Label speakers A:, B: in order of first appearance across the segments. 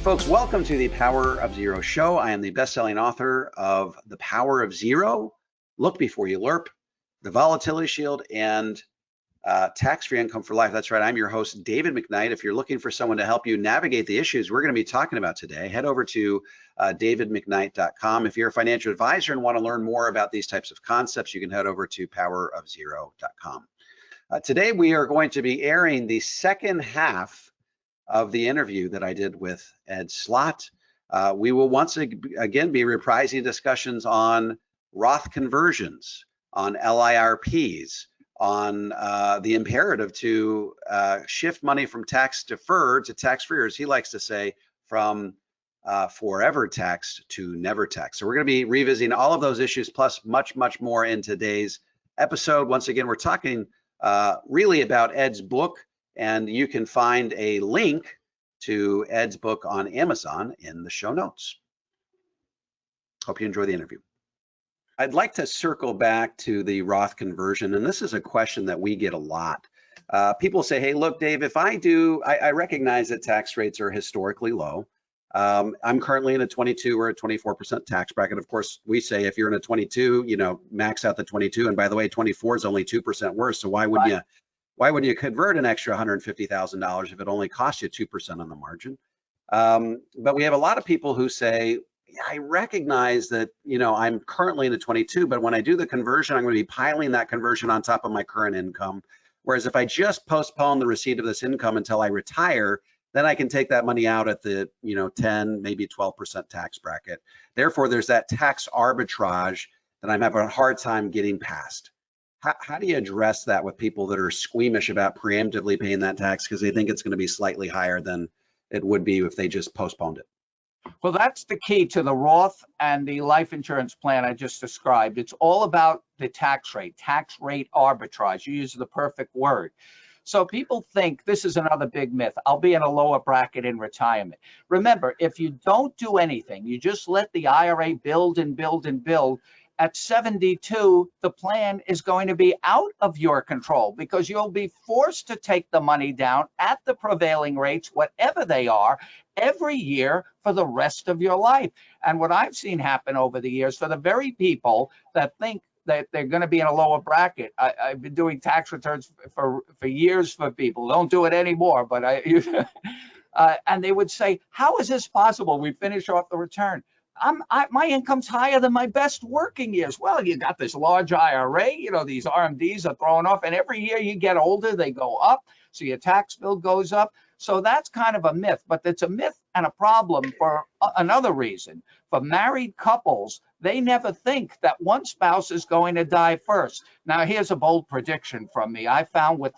A: folks, welcome to the Power of Zero show. I am the best-selling author of The Power of Zero, Look Before You LERP, The Volatility Shield, and Tax-Free Income for Life. That's right, I'm your host, David McKnight. If you're looking for someone to help you navigate the issues we're going to be talking about today, head over to davidmcknight.com. If you're a financial advisor and want to learn more about these types of concepts, you can head over to powerofzero.com. Today, we are going to be airing the second half of the interview that I did with Ed Slott. We will once again be reprising discussions on Roth conversions, on LIRPs, on the imperative to shift money from tax deferred to tax free, or as he likes to say, from forever taxed to never taxed. So we're going to be revisiting all of those issues plus much more in today's episode. Once again, we're talking really about Ed's book, and you can find a link to Ed's book on Amazon in the show notes. Hope you enjoy the interview. I'd like to circle back to the Roth conversion, and this is a question that we get a lot. People say, hey, look, Dave, if I recognize that tax rates are historically low. I'm currently in a 22 or a 24% tax bracket. Of course, we say if you're in a 22, max out the 22. And by the way, 24 is only 2% worse. So why would you convert an extra $150,000 if it only costs you 2% on the margin? But we have a lot of people who say, yeah, I recognize that, I'm currently in a 22, but when I do the conversion, I'm going to be piling that conversion on top of my current income. Whereas if I just postpone the receipt of this income until I retire, then I can take that money out at the 10, maybe 12% tax bracket. Therefore, there's that tax arbitrage that I'm having a hard time getting past. How do you address that with people that are squeamish about preemptively paying that tax because they think it's going to be slightly higher than it would be if they just postponed it?
B: Well, that's the key to the Roth and the life insurance plan I just described. It's all about the tax rate arbitrage. You use the perfect word. So people think this is another big myth. I'll be in a lower bracket in retirement. Remember, if you don't do anything, you just let the IRA build and build and build, at 72, the plan is going to be out of your control because you'll be forced to take the money down at the prevailing rates, whatever they are, every year for the rest of your life. And what I've seen happen over the years for the very people that think that they're going to be in a lower bracket. I've been doing tax returns for years for people. Don't do it anymore, but and they would say, how is this possible? We finish off the return. My income's higher than my best working years. Well, you got this large IRA, these RMDs are throwing off, and every year you get older, they go up. So your tax bill goes up. So that's kind of a myth, but it's a myth and a problem for another reason. For married couples, they never think that one spouse is going to die first. Now, here's a bold prediction from me. I found with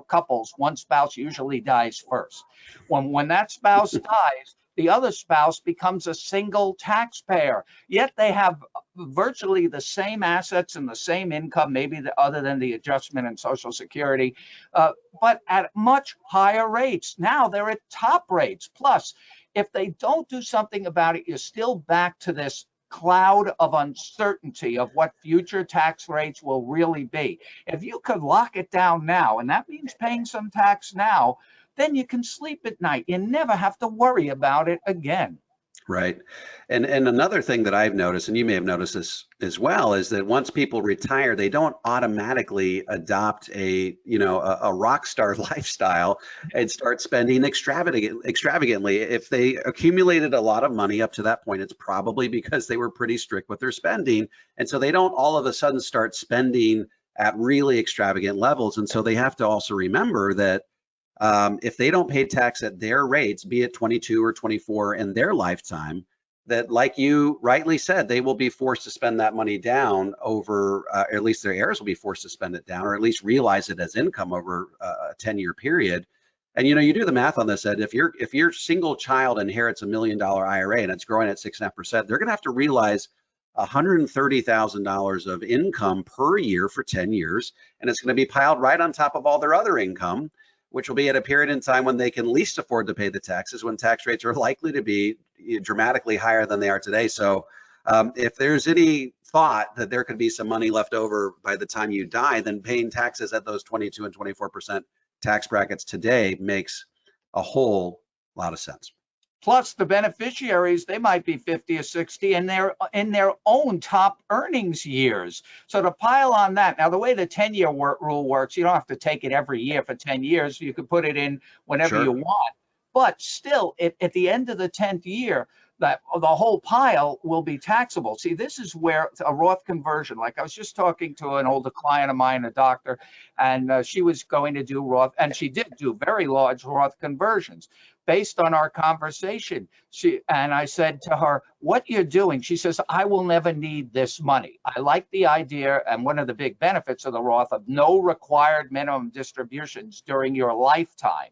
B: couples, one spouse usually dies first. When that spouse dies, the other spouse becomes a single taxpayer, yet they have virtually the same assets and the same income, maybe other than the adjustment in Social Security, but at much higher rates. Now they're at top rates. Plus, if they don't do something about it, you're still back to this cloud of uncertainty of what future tax rates will really be. If you could lock it down now, and that means paying some tax now, then you can sleep at night. You never have to worry about it again.
A: Right. And another thing that I've noticed, and you may have noticed this as well, is that once people retire, they don't automatically adopt a rock star lifestyle and start spending extravagantly. If they accumulated a lot of money up to that point, it's probably because they were pretty strict with their spending. And so they don't all of a sudden start spending at really extravagant levels. And so they have to also remember that if they don't pay tax at their rates, be it 22 or 24 in their lifetime, that, like you rightly said, they will be forced to spend that money down over, or at least their heirs will be forced to spend it down, or at least realize it as income over a 10-year period. And you do the math on this, Ed. If your single child inherits $1 million IRA and it's growing at 6.5%, they're going to have to realize $130,000 of income per year for 10 years, and it's going to be piled right on top of all their other income, which will be at a period in time when they can least afford to pay the taxes, when tax rates are likely to be dramatically higher than they are today. So if there's any thought that there could be some money left over by the time you die, then paying taxes at those 22 and 24% tax brackets today makes a whole lot of sense.
B: Plus the beneficiaries, they might be 50 or 60 and they're in their own top earnings years. So to pile on that, now the way the 10-year rule works, you don't have to take it every year for 10 years. You can put it in whenever you
A: Sure.
B: want. But still, at the end of the 10th year, that the whole pile will be taxable. See, this is where a Roth conversion, like I was just talking to an older client of mine, a doctor, and she was going to do Roth, and she did do very large Roth conversions. Based on our conversation, I said to her, what you're doing, she says, I will never need this money. I like the idea, and one of the big benefits of the Roth of no required minimum distributions during your lifetime.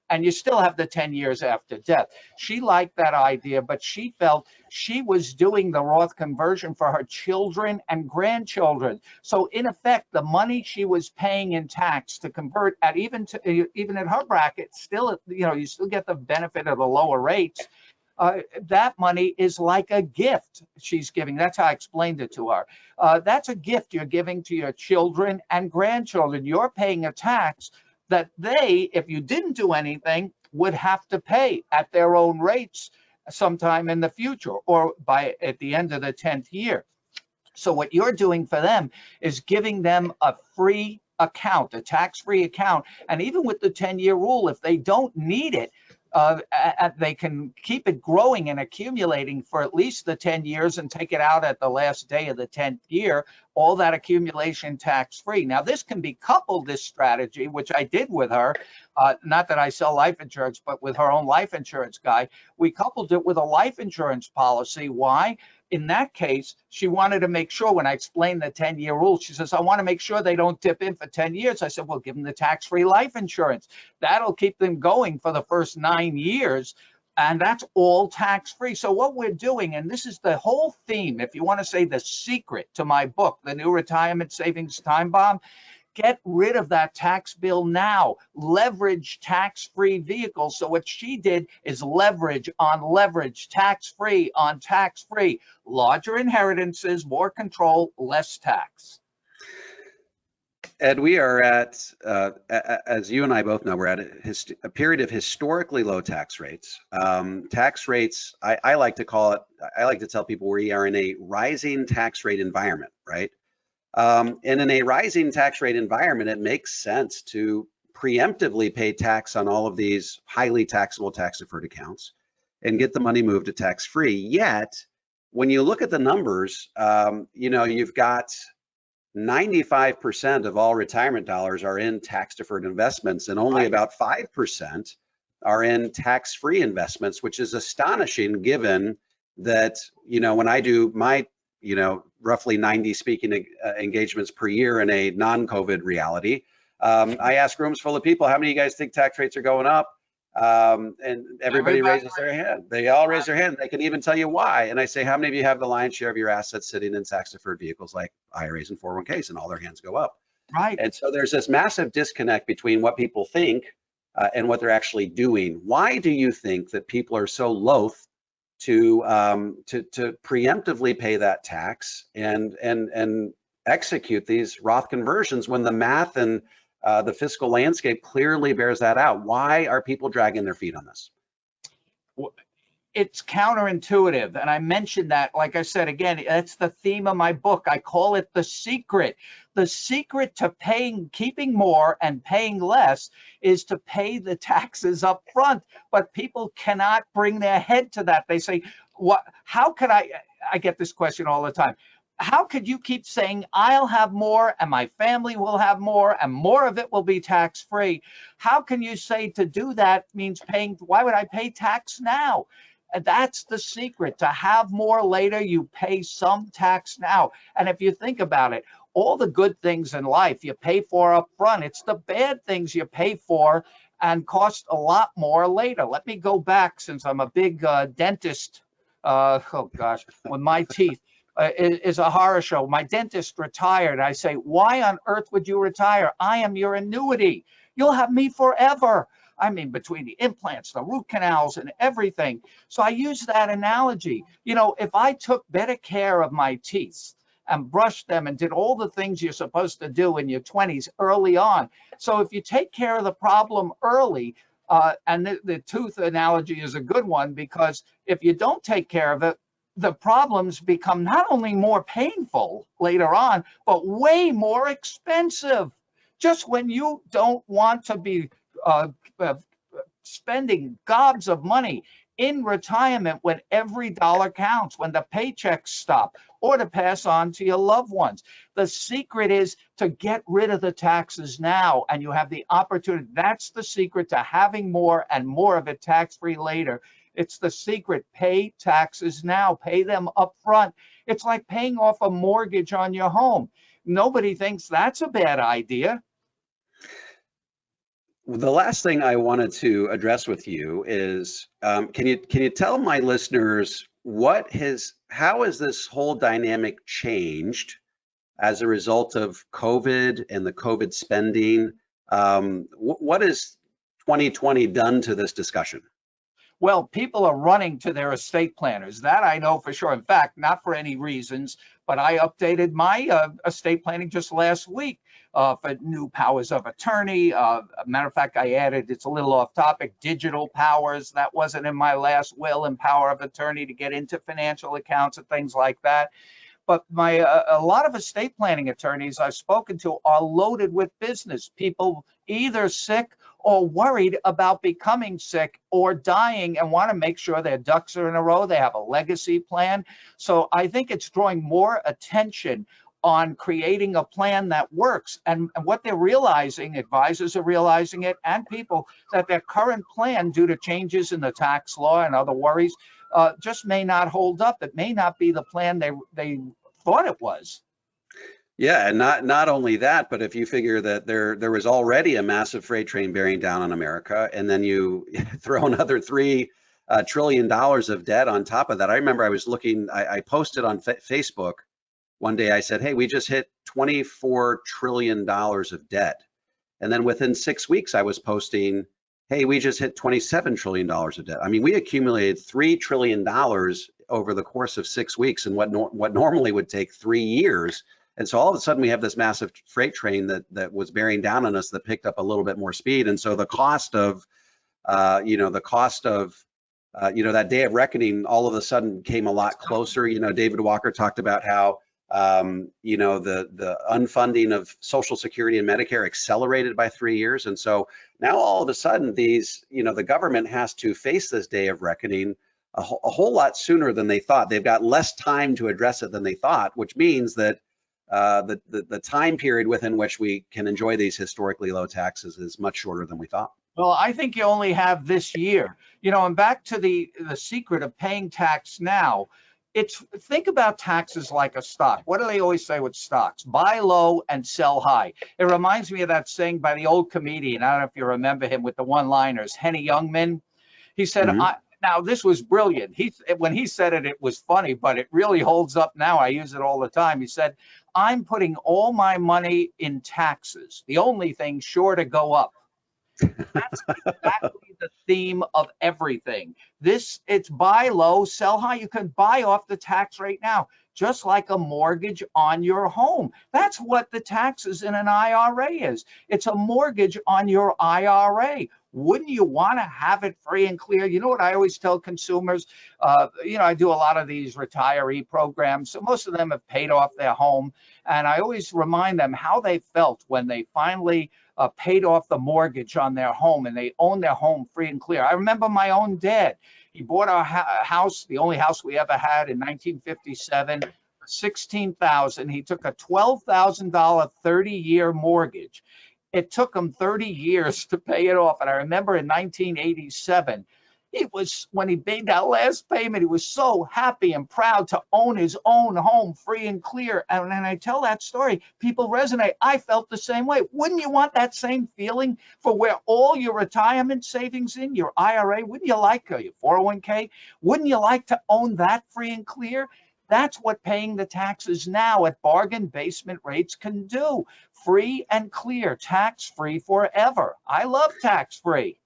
B: And you still have the 10 years after death. She liked that idea, but she felt she was doing the Roth conversion for her children and grandchildren. So in effect, the money she was paying in tax to convert at even at her bracket, still, you still get the benefit of the lower rates. That money is like a gift she's giving. That's how I explained it to her. That's a gift you're giving to your children and grandchildren. You're paying a tax that they, if you didn't do anything, would have to pay at their own rates sometime in the future or at the end of the 10th year. So what you're doing for them is giving them a free account, a tax-free account. And even with the 10-year rule, if they don't need it, they can keep it growing and accumulating for at least the 10 years and take it out at the last day of the 10th year, all that accumulation tax-free. Now, this can be coupled, this strategy, which I did with her, not that I sell life insurance, but with her own life insurance guy. We coupled it with a life insurance policy. Why? In that case, she wanted to make sure, when I explained the 10-year rule, she says, I want to make sure they don't dip in for 10 years. I said, well, give them the tax-free life insurance. That'll keep them going for the first 9 years. And that's all tax-free. So what we're doing, and this is the whole theme, if you want to say the secret to my book, The New Retirement Savings Time Bomb, get rid of that tax bill now. Leverage tax-free vehicles. So what she did is leverage on leverage, tax-free on tax-free. Larger inheritances, more control, less tax.
A: Ed, we are at, as you and I both know, we're at a period of historically low tax rates. Tax rates, I like to call it, I like to tell people we are in a rising tax rate environment, right? And in a rising tax rate environment, it makes sense to preemptively pay tax on all of these highly taxable tax deferred accounts and get the money moved to tax free. Yet, when you look at the numbers, you've got 95% of all retirement dollars are in tax deferred investments, and only about 5% are in tax free investments, which is astonishing given that, when I do my roughly 90 speaking engagements per year in a non-COVID reality. I ask rooms full of people, how many of you guys think tax rates are going up? And everybody raises their hand. They all raise their hand. They can even tell you why. And I say, how many of you have the lion's share of your assets sitting in tax deferred vehicles like IRAs and 401ks? And all their hands go up.
B: Right.
A: And so there's this massive disconnect between what people think and what they're actually doing. Why do you think that people are so loath to preemptively pay that tax and execute these Roth conversions when the math and the fiscal landscape clearly bears that out? Why are people dragging their feet on this?
B: It's counterintuitive. And I mentioned that, like I said, again, that's the theme of my book. I call it the secret. The secret to keeping more and paying less is to pay the taxes up front. But people cannot bring their head to that. They say, how could I get this question all the time. How could you keep saying I'll have more and my family will have more and more of it will be tax free? How can you say to do that means paying? Why would I pay tax now? And that's the secret. To have more later, you pay some tax now. And if you think about it, all the good things in life you pay for up front. It's the bad things you pay for and cost a lot more later. Let me go back, since I'm a big dentist. With my teeth. Is a horror show. My dentist retired. I say, why on earth would you retire? I am your annuity. You'll have me forever. I mean, between the implants, the root canals, and everything. So I use that analogy. If I took better care of my teeth and brushed them and did all the things you're supposed to do in your 20s early on. So if you take care of the problem early, And the tooth analogy is a good one, because if you don't take care of it, the problems become not only more painful later on, but way more expensive. Just when you don't want to be uh, uh, spending gobs of money in retirement, when every dollar counts, when the paychecks stop, or to pass on to your loved ones. The secret is to get rid of the taxes now, and you have the opportunity. That's the secret to having more and more of it tax-free later. It's the secret. Pay taxes now, pay them up front. It's like paying off a mortgage on your home. Nobody thinks that's a bad idea.
A: The last thing I wanted to address with you is, can you tell my listeners how has this whole dynamic changed as a result of COVID and the COVID spending? What has 2020 done to this discussion?
B: Well, people are running to their estate planners. That I know for sure. In fact, not for any reasons, but I updated my estate planning just last week for new powers of attorney. Matter of fact, I added, it's a little off topic, digital powers. That wasn't in my last will, and power of attorney to get into financial accounts and things like that. But a lot of estate planning attorneys I've spoken to are loaded with business. People either sick or worried about becoming sick or dying, and want to make sure their ducks are in a row. They have a legacy plan. So I think it's drawing more attention on creating a plan that works. And what they're realizing, advisors are realizing it, and people, that their current plan, due to changes in the tax law and other worries, just may not hold up. It may not be the plan they thought it was.
A: Yeah, and not only that, but if you figure that there was already a massive freight train bearing down on America, and then you throw another $3 trillion of debt on top of that. I remember I was looking, I posted on Facebook one day, I said, hey, we just hit $24 trillion of debt. And then within 6 weeks, I was posting, hey, we just hit $27 trillion of debt. I mean, we accumulated $3 trillion over the course of 6 weeks, and what normally would take 3 years. And so all of a sudden we have this massive freight train that was bearing down on us, that picked up a little bit more speed. And so the cost of, that day of reckoning all of a sudden came a lot closer. David Walker talked about how, the unfunding of Social Security and Medicare accelerated by 3 years. And so now all of a sudden the government has to face this day of reckoning a whole lot sooner than they thought. They've got less time to address it than they thought, which means that the time period within which we can enjoy these historically low taxes is much shorter than we thought.
B: Well, I think you only have this year. And back to the secret of paying tax now. Think about taxes like a stock. What do they always say with stocks? Buy low and sell high. It reminds me of that saying by the old comedian. I don't know if you remember him, with the one-liners, Henny Youngman. He said,
A: Mm-hmm.
B: Now this was brilliant. When he said it, it was funny, but it really holds up now. I use it all the time. He said, I'm putting all my money in taxes. The only thing sure to go up. That's exactly the theme of everything. It's buy low, sell high. You can buy off the tax rate now, just like a mortgage on your home. That's what the taxes in an IRA is. It's a mortgage on your IRA. Wouldn't you want to have it free and clear? You know what I always tell consumers? I do a lot of these retiree programs. So most of them have paid off their home. And I always remind them how they felt when they finally paid off the mortgage on their home and they own their home free and clear. I remember my own dad. He bought our house, the only house we ever had, in 1957, $16,000. He took a $12,000 30-year mortgage. It took him 30 years to pay it off. And I remember in 1987, when he made that last payment, he was so happy and proud to own his own home free and clear. And when I tell that story, people resonate. I felt the same way. Wouldn't you want that same feeling for where all your retirement savings in, your IRA, wouldn't you like your 401k? Wouldn't you like to own that free and clear? That's what paying the taxes now at bargain basement rates can do. Free and clear, tax-free forever. I love tax-free.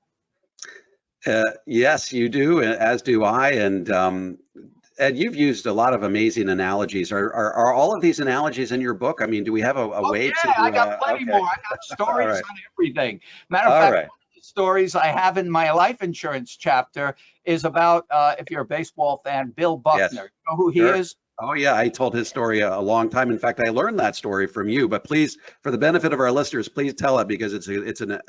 A: Yes, you do, as do I. And Ed, you've used a lot of amazing analogies. Are all of these analogies in your book? I mean, do we have a way to?
B: I got plenty more. I got stories
A: right.
B: on everything. Matter of fact,
A: right.
B: one of the stories I have in my life insurance chapter is about, if you're a baseball fan, Bill
A: Yes.
B: Buckner. You know who he
A: Sure.
B: is?
A: Oh yeah, I told his story a long time. In fact, I learned that story from you. But please, for the benefit of our listeners, please tell it because it's an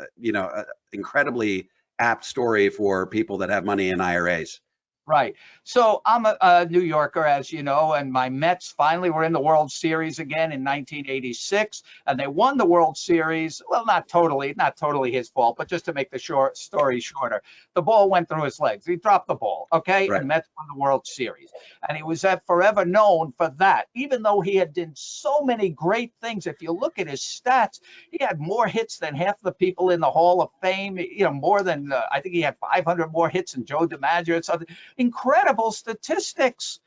A: incredibly apt story for people that have money in IRAs.
B: Right. So I'm a New Yorker, as you know, and my Mets finally were in the World Series again in 1986, and they won the World Series. Well, not totally his fault, but just to make the short story shorter, the ball went through his legs. He dropped the ball, okay,
A: Right.
B: and Mets won the World Series, and he was forever known for that. Even though he had done so many great things, if you look at his stats, he had more hits than half the people in the Hall of Fame. You know, more than I think he had 500 more hits than Joe DiMaggio or something. Incredible statistics.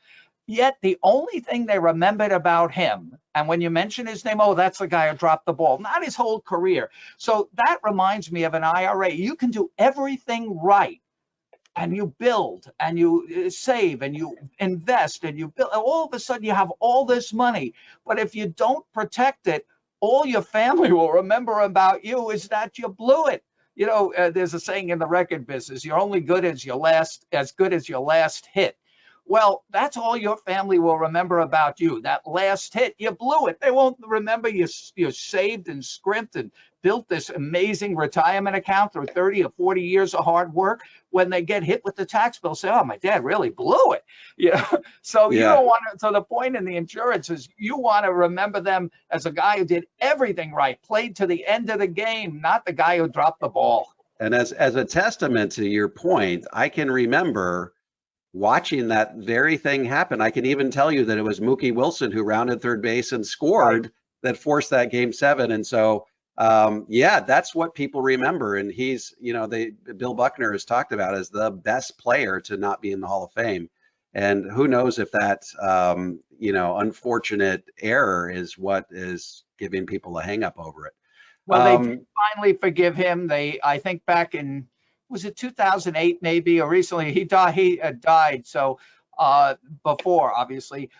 B: Yet the only thing they remembered about him, and when you mention his name, oh, that's the guy who dropped the ball, not his whole career. So that reminds me of an IRA. You can do everything right, and you build, and you save, and you invest, and you build. All of a sudden, you have all this money. But if you don't protect it, all your family will remember about you is that you blew it. You know, there's a saying in the record business: "You're only good as as good as your last hit." Well, that's all your family will remember about you. That last hit, you blew it. They won't remember you saved and scrimped and built this amazing retirement account through 30 or 40 years of hard work. When they get hit with the tax bill, say, "Oh, my dad really blew it." You know, so you
A: Yeah.
B: don't want to. So the point in the insurance is you want to remember them as a guy who did everything right, played to the end of the game, not the guy who dropped the ball.
A: And as a testament to your point, I can remember watching that very thing happen. I can even tell you that it was Mookie Wilson who rounded third base and scored
B: Right.
A: that forced that game 7. And so, yeah, that's what people remember. And he's, Bill Buckner is talked about as the best player to not be in the Hall of Fame. And who knows if that, unfortunate error is what is giving people a hang up over it.
B: Well, they did finally forgive him. I think back in, was it 2008 maybe, or recently he died. He died. So before, obviously,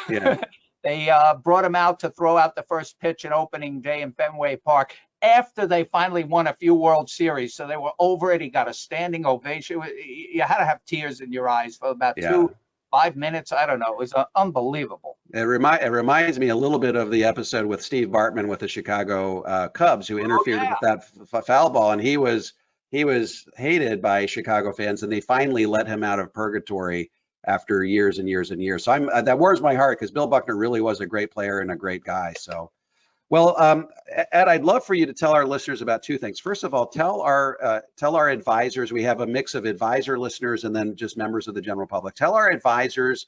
A: Yeah.
B: they brought him out to throw out the first pitch at opening day in Fenway Park after they finally won a few World Series. So they were over it. He got a standing ovation. You had to have tears in your eyes for about
A: Yeah.
B: 5 minutes. I don't know. It was unbelievable.
A: It reminds me a little bit of the episode with Steve Bartman with the Chicago Cubs, who interfered with that foul ball, and he was hated by Chicago fans, and they finally let him out of purgatory after years and years and years. So that warms my heart because Bill Buckner really was a great player and a great guy. So, well, Ed, I'd love for you to tell our listeners about 2 things. First of all, tell our advisors. We have a mix of advisor listeners and then just members of the general public. Tell our advisors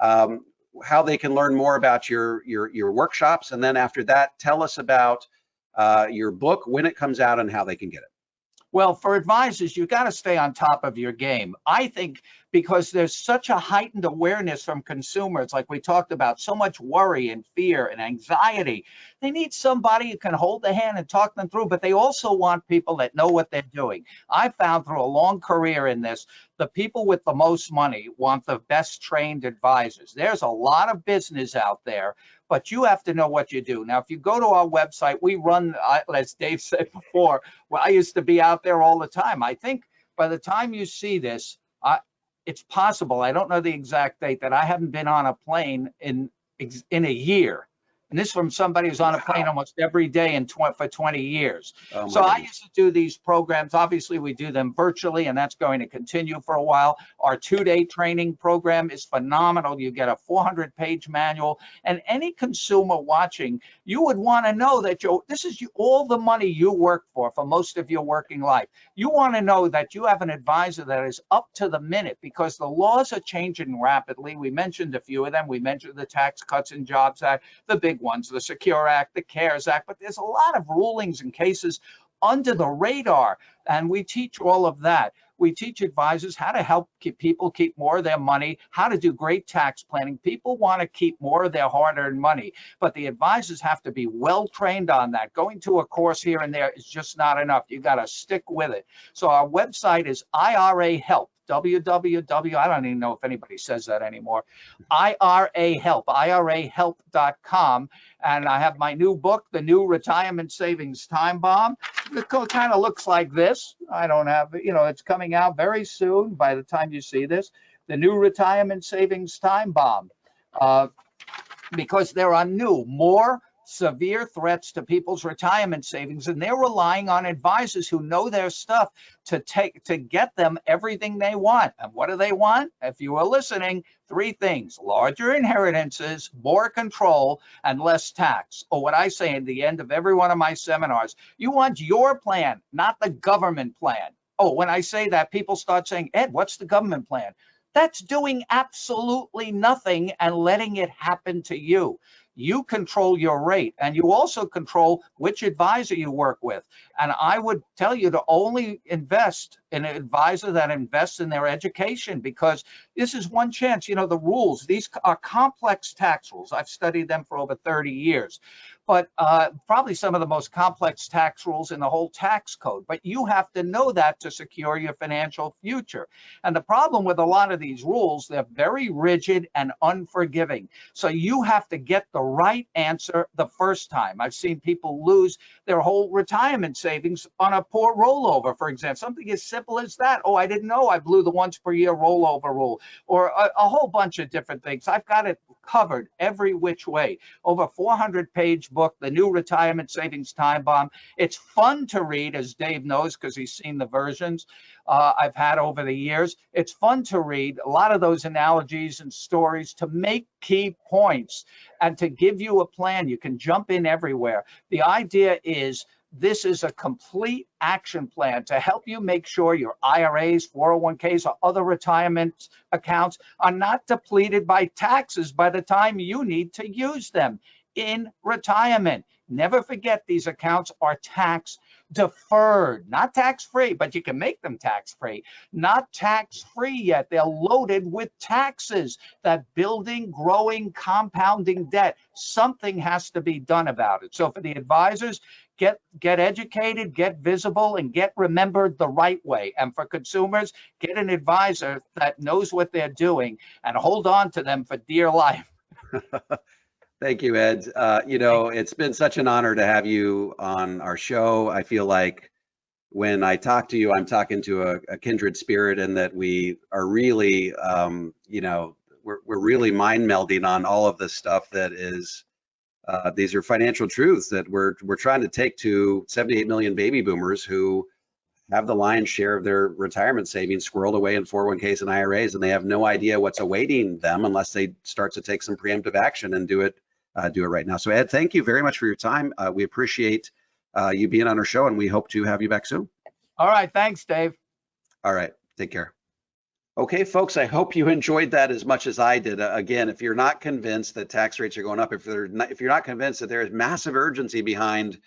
A: how they can learn more about your workshops, and then after that, tell us about your book, when it comes out, and how they can get it.
B: Well, for advisors, you've got to stay on top of your game. I think because there's such a heightened awareness from consumers, like we talked about, so much worry and fear and anxiety. They need somebody who can hold their hand and talk them through, but they also want people that know what they're doing. I found through a long career in this, the people with the most money want the best trained advisors. There's a lot of business out there, but you have to know what you do. Now, if you go to our website, we run, as Dave said before, well, I used to be out there all the time. I think by the time you see this, it's possible, I don't know the exact date, that I haven't been on a plane in a year. And this is from somebody who's on a plane almost every day for 20 years.
A: Oh,
B: So I
A: goodness.
B: used to do these programs. Obviously, we do them virtually, and that's going to continue for a while. Our 2-day training program is phenomenal. You get a 400-page manual. And any consumer watching, you would want to know that this is all the money you work for most of your working life. You want to know that you have an advisor that is up to the minute, because the laws are changing rapidly. We mentioned a few of them. We mentioned the Tax Cuts and Jobs Act, the big ones, the Secure Act, the CARES Act, but there's a lot of rulings and cases under the radar, and we teach all of that. We teach advisors how to help people keep more of their money, how to do great tax planning. People want to keep more of their hard-earned money, but the advisors have to be well trained on that. Going to a course here and there is just not enough. You got to stick with it. So our website is irahelp.com. www, I don't even know if anybody says that anymore, IRA Help, IRAhelp.com. And I have my new book, The New Retirement Savings Time Bomb. It kind of looks like this. I don't have, it's coming out very soon by the time you see this. The New Retirement Savings Time Bomb. Because there are more severe threats to people's retirement savings, and they're relying on advisors who know their stuff to get them everything they want. And what do they want? If you are listening, 3 things: larger inheritances, more control, and less tax. Or what I say at the end of every one of my seminars, you want your plan, not the government plan. Oh, when I say that, people start saying, Ed, what's the government plan? That's doing absolutely nothing and letting it happen to you. You control your rate, and you also control which advisor you work with. And I would tell you to only invest in an advisor that invests in their education, because this is one chance. The rules, these are complex tax rules. I've studied them for over 30 years. But probably some of the most complex tax rules in the whole tax code. But you have to know that to secure your financial future. And the problem with a lot of these rules, they're very rigid and unforgiving. So you have to get the right answer the first time. I've seen people lose their whole retirement savings on a poor rollover, for example. Something as simple as that. Oh, I didn't know I blew the once per year rollover rule, or a whole bunch of different things. I've got it covered every which way. Over 400-page book, The New Retirement Savings Time Bomb. It's fun to read, as Dave knows, because he's seen the versions I've had over the years. It's fun to read a lot of those analogies and stories to make key points and to give you a plan. You can jump in everywhere. The idea is this is a complete action plan to help you make sure your IRAs, 401ks, or other retirement accounts are not depleted by taxes by the time you need to use them in retirement. Never forget, these accounts are tax deferred, not tax-free, but you can make them tax-free. Not tax-free yet. They're loaded with taxes. That building, growing, compounding debt. Something has to be done about it. So for the advisors, get educated, get visible, and get remembered the right way. And for consumers, get an advisor that knows what they're doing and hold on to them for dear life.
A: Thank you, Ed. It's been such an honor to have you on our show. I feel like when I talk to you, I'm talking to a kindred spirit, and that we are really, we're really mind melding on all of this stuff that is, these are financial truths that we're trying to take to 78 million baby boomers who have the lion's share of their retirement savings squirreled away in 401ks and IRAs, and they have no idea what's awaiting them unless they start to take some preemptive action and do it right now. So Ed, thank you very much for your time. We appreciate you being on our show, and we hope to have you back soon.
B: All right, thanks, Dave.
A: All right, take care. Okay, folks, I hope you enjoyed that as much as I did. Again, if you're not convinced that tax rates are going up, if you're not convinced that there is massive urgency behind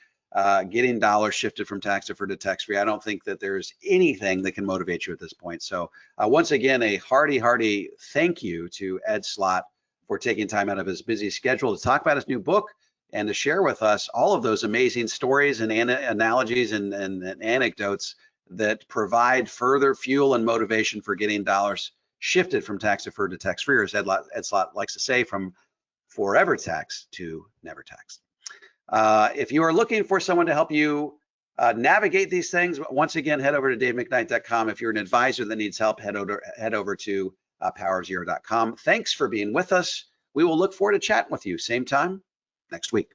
A: getting dollars shifted from tax deferred to tax free, I don't think that there's anything that can motivate you at this point. So once again, a hearty thank you to Ed Slott for taking time out of his busy schedule to talk about his new book and to share with us all of those amazing stories and analogies and anecdotes that provide further fuel and motivation for getting dollars shifted from tax deferred to tax free, or as Ed Slott likes to say, from forever tax to never taxed. If you are looking for someone to help you navigate these things, once again, head over to davemcknight.com. If you're an advisor that needs help, head over to powerofzero.com. Thanks for being with us. We will look forward to chatting with you same time next week.